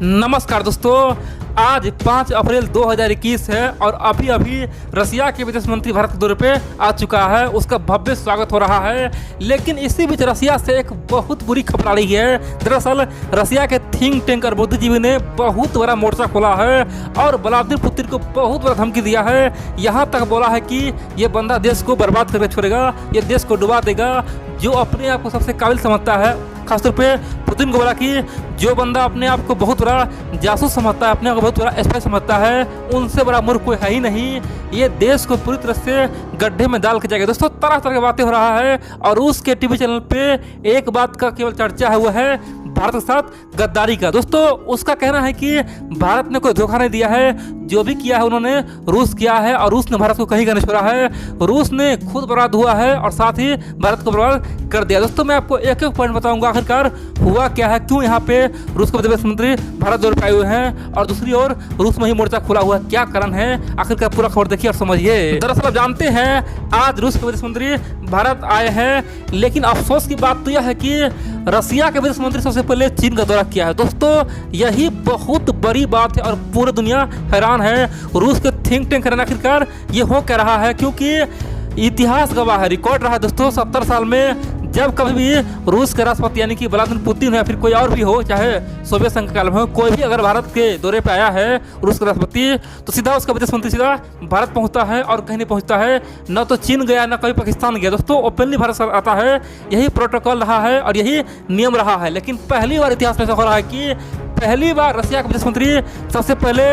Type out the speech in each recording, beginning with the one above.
नमस्कार दोस्तों, आज 5 अप्रैल 2021 है और अभी अभी रसिया के विदेश मंत्री भारत के दौरे पे आ चुका है। उसका भव्य स्वागत हो रहा है। लेकिन इसी बीच रसिया से एक बहुत बुरी खबर आ रही है। दरअसल रसिया के थिंक टैंक और बुद्धिजीवी ने बहुत बड़ा मोर्चा खोला है और व्लादिमीर पुतिन को बहुत बड़ा धमकी दिया है। यहाँ तक बोला है कि ये बंदा देश को बर्बाद करके छोड़ेगा, ये देश को डुबा देगा। जो अपने आप को सबसे काबिल समझता है, खासतौर पे पुतिन को बोला कि जो बंदा अपने आप को बहुत बड़ा जासूस समझता है, अपने आप को बहुत बड़ा स्पाई समझता है, उनसे बड़ा मूर्ख कोई है ही नहीं। ये देश को पूरी तरह से गड्ढे में डाल के जाएगा। दोस्तों, तरह तरह की बातें हो रहा है और रूस के टीवी चैनल पे एक बात का केवल चर्चा है, वो है भारत के साथ गद्दारी का। दोस्तों, उसका कहना है कि भारत ने कोई धोखा नहीं दिया है, जो भी किया है उन्होंने रूस किया है और रूस ने भारत को कहीं का नहीं छोड़ा है। रूस ने खुद बर्बाद हुआ है और साथ ही भारत को बर्बाद कर दिया। दोस्तों, मैं आपको एक एक पॉइंट बताऊंगा आखिरकार हुआ क्या है, क्यों यहाँ पे रूस के विदेश मंत्री भारत दौरे पर आए हुए हैं और दूसरी ओर रूस में ही मोर्चा खुला हुआ है। क्या कारण है, आखिरकार पूरा खबर देखिए और समझिए। दरअसल आप जानते हैं आज रूस के विदेश मंत्री भारत आए हैं, लेकिन अफसोस की बात तो यह है कि रसिया के विदेश मंत्री सबसे पहले चीन का दौरा किया है। दोस्तों, यही बहुत बड़ी बात है और पूरी दुनिया हैरान है। रूस के थिंक टैंक हैरान आखिरकार ये हो क्या रहा है, क्योंकि इतिहास गवाह है, रिकॉर्ड रहा है। दोस्तों, 70 साल में जब कभी भी रूस के राष्ट्रपति यानी कि व्लादिमीर पुतिन हो या फिर कोई और भी हो, चाहे सोवियत संघ काल में हो, कोई भी अगर भारत के दौरे पे आया है रूस का राष्ट्रपति, तो सीधा उसका विदेश मंत्री सीधा भारत पहुंचता है और कहीं नहीं पहुंचता है। न तो चीन गया, न कभी पाकिस्तान गया। दोस्तों, ओपनली भारत आता है। यही प्रोटोकॉल रहा है और यही नियम रहा है। लेकिन पहली बार इतिहास में ऐसा हो रहा है कि पहली बार रसिया का विदेश मंत्री सबसे पहले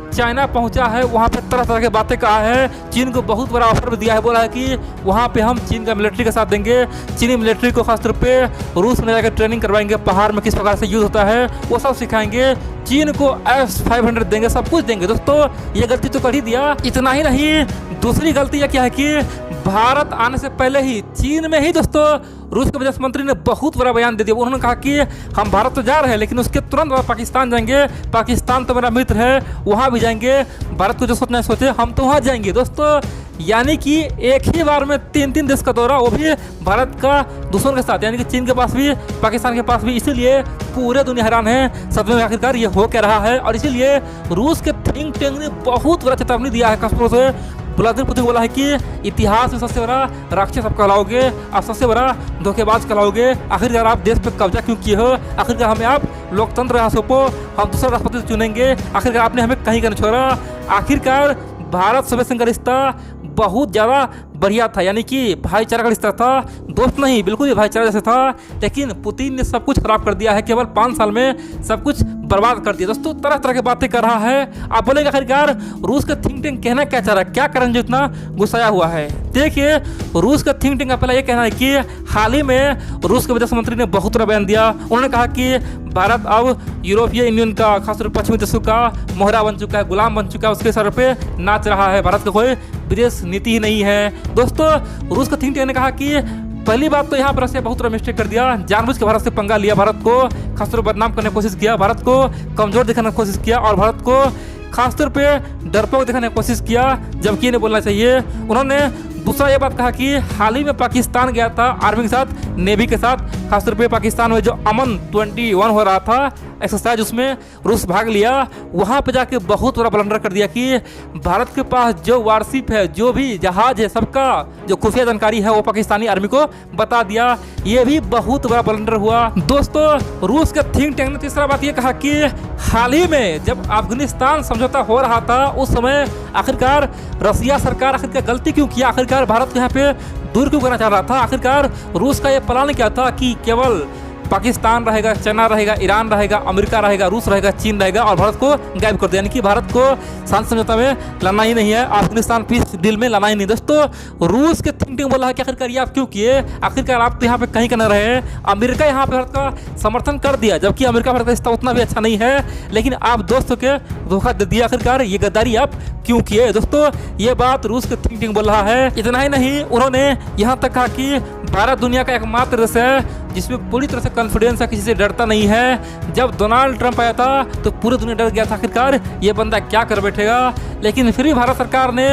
चाइना पहुंचा है। वहाँ पे तरह तरह की बातें कहा है। चीन को बहुत बड़ा ऑफर भी दिया है, बोला है कि वहाँ पे हम चीन का मिलिट्री का साथ देंगे, चीनी मिलिट्री को खासतौर पे रूस में जाकर ट्रेनिंग करवाएंगे, पहाड़ में किस प्रकार से युद्ध होता है वो सब सिखाएंगे, चीन को S-500 देंगे, सब कुछ देंगे। दोस्तों, ये गलती तो कर ही दिया। इतना ही नहीं, दूसरी गलती यह क्या है कि भारत आने से पहले ही चीन में ही दोस्तों रूस के विदेश मंत्री ने बहुत बड़ा बयान दे दिया। उन्होंने कहा कि हम भारत तो जा रहे हैं, लेकिन उसके तुरंत बाद पाकिस्तान जाएंगे, पाकिस्तान तो मेरा मित्र है, वहाँ भी जाएंगे। भारत को जो सोचना है सोचे, हम तो वहाँ जाएंगे। दोस्तों, यानी कि एक ही बार में 3 देश का दौरा, वो भी भारत का दुश्मन के साथ, यानी कि चीन के पास भी, पाकिस्तान के पास भी। इसीलिए पूरे दुनिया हैरान है सच में आखिरकार ये हो क्या रहा है। और इसीलिए रूस के थिंक टैंक ने बहुत बड़ा चेतावनी दिया है खासतौर से। व्लादिमीर पुतिन बोला है कि इतिहास में सबसे बड़ा राक्षस आप कहलाओगे, आप सबसे बड़ा धोखेबाज कहलाओगे। आखिरकार आप देश पर कब्जा क्यों किए हो, आखिरकार हमें आप लोकतंत्र यहाँ सौंपो, हम दूसरा राष्ट्रपति चुनेंगे, आखिरकार आपने हमें कहीं का नहीं छोड़ा। आखिरकार भारत सोवियत संघ का रिश्ता बहुत ज़्यादा बढ़िया था, यानी कि भाईचारा का रिश्ता था, दोस्त नहीं, बिल्कुल ही भाईचारा जैसे था। लेकिन पुतिन ने सब कुछ खराब कर दिया है, केवल 5 साल में सब कुछ बर्बाद कर दिया। दोस्तों, तरह तरह की बातें कर रहा है। आप बोलेंगे आखिरकार रूस का थिंक टैंक कहना क्या चाह रहा है, क्या कारण जो इतना गुस्साया हुआ है। देखिए, रूस का थिंक टैंक का पहला ये कहना है कि हाल ही में रूस के विदेश मंत्री ने बहुत बड़ा बयान दिया। उन्होंने कहा कि भारत अब यूरोपीय यूनियन का, खासतौर पर पश्चिमी देशों का मोहरा बन चुका है, गुलाम बन चुका है, उसके सर पे नाच रहा है। भारत का कोई विदेश नीति ही नहीं है। दोस्तों, रूस का थिंक टैंक ने कहा कि पहली बात तो यहाँ पर रसिया बहुत बड़ा मिस्टेक कर दिया, जानबूझ के भारत से पंगा लिया, भारत को खासतौर पर बदनाम करने की कोशिश किया, भारत को कमजोर दिखाने की कोशिश किया और भारत को खासतौर पे डरपोक दिखाने की कोशिश किया, जबकि इन्हें बोलना चाहिए। उन्होंने दूसरा ये बात कहा कि हाल ही में पाकिस्तान गया था आर्मी के साथ, नेवी के साथ, खासतौर पे पाकिस्तान में जो अमन 21 हो रहा था एक्सरसाइज, उसमें रूस भाग लिया। वहाँ पे जाके बहुत बड़ा ब्लंडर कर दिया कि भारत के पास जो वारशिप है, जो भी जहाज है, सबका जो खुफिया जानकारी है वो पाकिस्तानी आर्मी को बता दिया। ये भी बहुत बड़ा ब्लंडर हुआ। दोस्तों, रूस के थिंक टैंक ने तीसरा बात ये कहा कि हाल ही में जब अफगानिस्तान समझौता हो रहा था, उस समय आखिरकार रसिया सरकार आखिरकार गलती क्यों किया, आखिरकार भारत को यहाँ पे दूर क्यों करना चाह रहा था। आखिरकार रूस का ये प्लान क्या था कि केवल पाकिस्तान रहेगा, चाइना रहेगा, ईरान रहेगा, अमेरिका रहेगा, रूस रहेगा, चीन रहेगा और भारत को गायब कर दिया, यानी कि भारत को शांति समझौता में लाना ही नहीं है, अफगानिस्तान पीस डील में लाना ही नहीं। दोस्तों, रूस के थिंक टैंक बोला है कि आखिरकार ये आप क्यों किए, आखिरकार आप तो यहाँ पे कहीं का न रहे। अमेरिका यहाँ पे भारत का समर्थन कर दिया, जबकि अमेरिका भारत का रिश्ता उतना भी अच्छा नहीं है, लेकिन आप दोस्तों के धोखा दे दिया। आखिरकार ये गद्दारी आप क्यों किए। दोस्तों, ये बात रूस के थिंक टैंक बोल रहा है। इतना ही नहीं, उन्होंने यहाँ तक कहा कि भारत दुनिया का एकमात्र देश है जिसमें पूरी तरह से कॉन्फिडेंस है, किसी से डरता नहीं है। जब डोनाल्ड ट्रंप आया था तो पूरी दुनिया डर गया था, आखिरकार ये बंदा क्या कर बैठेगा। लेकिन फिर भी भारत सरकार ने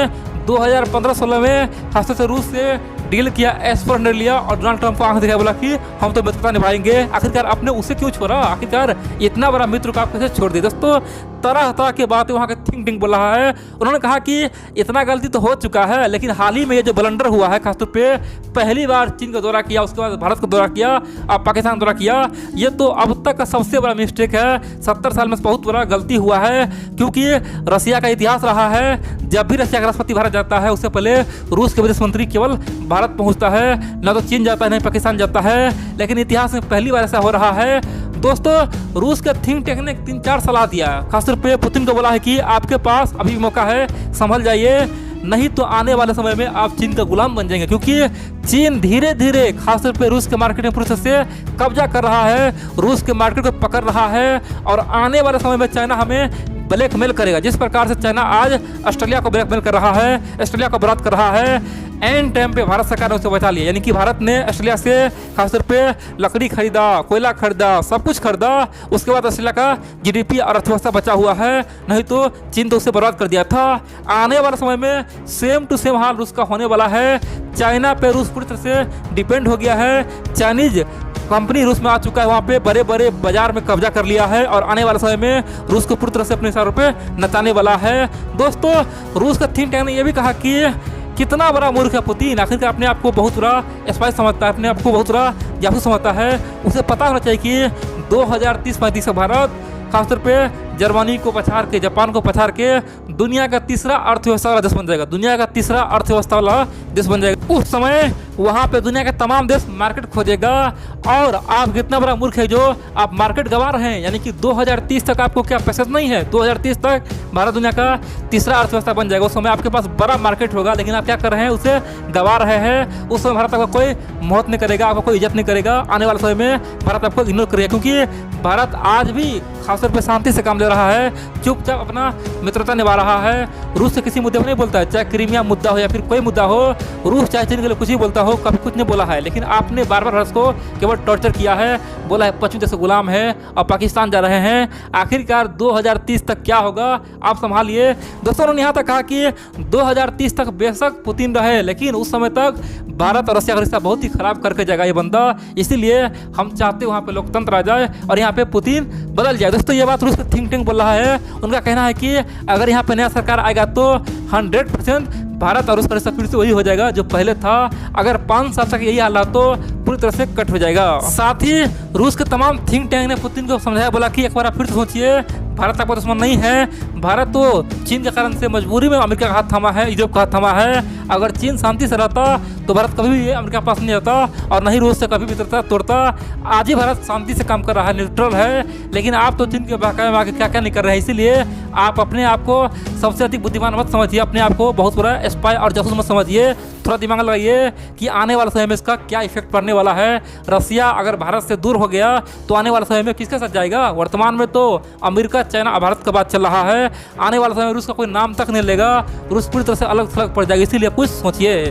2015-16 में खासतौर से रूस से डील किया, एस्पर लिया और डोनाल्ड ट्रंप को आंख दिखाया, बोला कि हम तो मित्रता निभाएंगे। आखिरकार आपने उसे क्यों छोड़ा? आखिरकार इतना बड़ा मित्र को आप कैसे छोड़ दिए? दोस्तों तरह तरह की बातें वहाँ के थिंक टैंक बोल रहा है। उन्होंने कहा कि इतना गलती तो हो चुका है, लेकिन हाल ही में ये जो ब्लंडर हुआ है, खासतौर पे पहली बार चीन का दौरा किया, उसके बाद भारत का दौरा किया, अब पाकिस्तान का दौरा किया, ये तो अब तक का सबसे बड़ा मिस्टेक है। 70 साल में बहुत बड़ा गलती हुआ है, क्योंकि रसिया का इतिहास रहा है, जब भी रसिया का राष्ट्रपति भारत जाता है उससे पहले रूस के विदेश मंत्री केवल भारत पहुँचता है, ना तो चीन जाता है, नहीं पाकिस्तान जाता है। लेकिन इतिहास में पहली बार ऐसा हो रहा है। दोस्तों रूस के थिंक टैंक ने 3-4 सलाह दिया, खासतौर पे पुतिन को बोला है कि आपके पास अभी भी मौका है, संभल जाइए, नहीं तो आने वाले समय में आप चीन का गुलाम बन जाएंगे। क्योंकि चीन धीरे धीरे खासतौर पे रूस के मार्केट में पूरी तरह से कब्जा कर रहा है, रूस के मार्केट को पकड़ रहा है, और आने वाले समय में चाइना हमें ब्लैकमेल करेगा। जिस प्रकार से चाइना आज ऑस्ट्रेलिया को ब्लैकमेल कर रहा है, ऑस्ट्रेलिया को बरात कर रहा है, एंड टाइम पे भारत सरकार ने उसे बचा लिया। यानी कि भारत ने ऑस्ट्रेलिया से खासतौर पे लकड़ी खरीदा, कोयला खरीदा, सब कुछ खरीदा, उसके बाद ऑस्ट्रेलिया का जीडीपी और अर्थव्यवस्था बचा हुआ है, नहीं तो चीन तो उसे बर्बाद कर दिया था। आने वाले समय में सेम टू सेम हाल रूस का होने वाला है। चाइना पे रूस पूरी तरह से डिपेंड हो गया है। चाइनीज कंपनी रूस में आ चुका है, वहाँ पे बड़े बड़े बाजार में कब्जा कर लिया है, और आने वाले समय में रूस को पूरी तरह से अपने इशारों पे नचाने वाला है। दोस्तों रूस का थिंक टैंक ने यह भी कहा कि कितना बड़ा मूर्ख है पुतिन, आखिरकार अपने आप को बहुत बड़ा स्पाई समझता है, अपने आप को बहुत बड़ा जासूस समझता है। उसे पता होना चाहिए कि 2030-35 का भारत खासतौर पे जर्मनी को पछाड़ के, जापान को पछाड़ के दुनिया का तीसरा अर्थव्यवस्था वाला देश बन जाएगा, दुनिया का तीसरा अर्थव्यवस्था वाला देश बन जाएगा। उस समय वहाँ पे दुनिया के तमाम देश मार्केट खोजेगा, और आप कितना बड़ा मूर्ख है जो आप मार्केट गंवा रहे हैं। यानी कि 2030 तक आपको क्या पैसेज नहीं है, 2030 तक भारत दुनिया का तीसरा अर्थव्यवस्था बन जाएगा। उस समय आपके पास बड़ा मार्केट होगा, लेकिन आप क्या कर रहे हैं, उसे गंवा रहे हैं। उस समय भारत आपका कोई महत्व नहीं करेगा, आपको कोई इज्जत नहीं करेगा। आने वाले समय में भारत आपको इग्नोर करेगा, क्योंकि भारत आज भी खासतौर पर शांति से काम ले रहा है, चुपचाप अपना मित्रता निभा रहा है। रूस से किसी मुद्दे पर नहीं बोलता है, चाहे क्रीमिया मुद्दा हो या फिर कोई मुद्दा हो, रूस चाहे चीन के लिए कुछ ही बोलता हो, कभी कुछ नहीं बोला है। लेकिन आपने बार बार भारत को केवल टॉर्चर किया है, बोला है पश्चिम देश गुलाम है, और पाकिस्तान जा रहे हैं। आखिरकार 2030 तक क्या होगा आप संभालिए। दोस्तों उन्होंने यहाँ तक कहा कि 2030 तक बेशक पुतिन रहे, लेकिन उस समय तक भारत और रसिया का रिश्ता बहुत ही खराब करके जाएगा ये बंदा। इसीलिए हम चाहते वहाँ पे लोकतंत्र आ जाए और यहाँ पे पुतिन बदल जाए। दोस्तों ये बात रूस का थिंक टैंक बोल रहा है। उनका कहना है कि अगर यहाँ पे नया सरकार आएगा तो 100% भारत और उसका रिश्ता फिर से वही हो जाएगा जो पहले था। अगर 5 साल तक यही हाल रहा तो पूरी तरह से कट हो जाएगा। साथ ही रूस के तमाम थिंक टैंक ने पुतिन को समझाया, बोला कि एक बार आप फिर से सोचिए, भारत आपका दुश्मन नहीं है। भारत तो चीन के कारण से मजबूरी में अमेरिका का हाथ थामा है, यूरोप का हाथ थामा है। अगर चीन शांति से रहता तो भारत कभी भी अमेरिका के पास नहीं आता और नहीं रूस से कभी मित्रता तोड़ता। आज ही भारत शांति से काम कर रहा है, न्यूट्रल है, लेकिन आप तो चीन के बहकावे में आके क्या क्या नहीं कर रहे हैं। इसीलिए आप अपने आप को सबसे अधिक बुद्धिमान मत समझिए, अपने आप को बहुत बड़ा स्पाई और जासूस मत समझिए। थोड़ा दिमाग लगाइए कि आने वाले समय में इसका क्या इफेक्ट पड़ने वाला है। रसिया अगर भारत से दूर हो गया तो आने वाले समय में किसके साथ जाएगा। वर्तमान में तो अमेरिका, चाइना, भारत का बात चल रहा है। आने वाले समय में रूस का कोई नाम तक नहीं लेगा, रूस पूरी तरह से अलग थलग पड़ जाएगा। इसीलिए कुछ सोचिए।